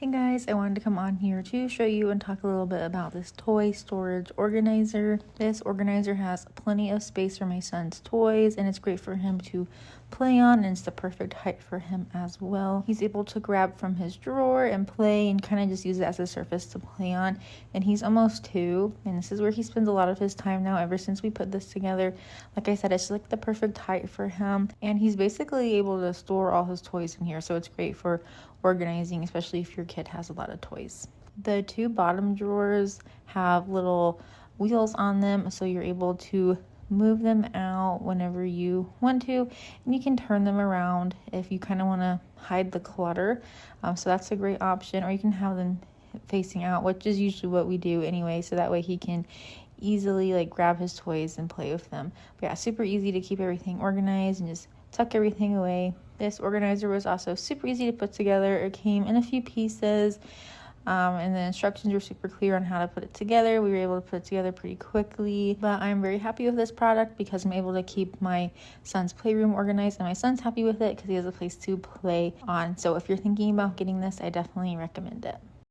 Hey guys, I wanted to come on here to show you and talk a little bit about this toy storage organizer. This organizer has plenty of space for my son's toys and it's great for him to play on, and it's the perfect height for him as well. He's able to grab from his drawer and play and kind of just use it as a surface to play on, and he's almost 2 and this is where he spends a lot of his time now ever since we put this together. Like I said, it's like the perfect height for him, and he's basically able to store all his toys in here, so it's great for organizing, especially if your kid has a lot of toys. The 2 bottom drawers have little wheels on them, so you're able to move them out whenever you want to, and you can turn them around if you kind of want to hide the clutter, so that's a great option. Or you can have them facing out, which is usually what we do anyway, so that way he can easily like grab his toys and play with them. But yeah, super easy to keep everything organized and just tuck everything away. This organizer was also super easy to put together. It came in a few pieces, and the instructions were super clear on how to put it together. We were able to put it together pretty quickly, but I'm very happy with this product because I'm able to keep my son's playroom organized, and my son's happy with it because he has a place to play on. So if you're thinking about getting this, I definitely recommend it.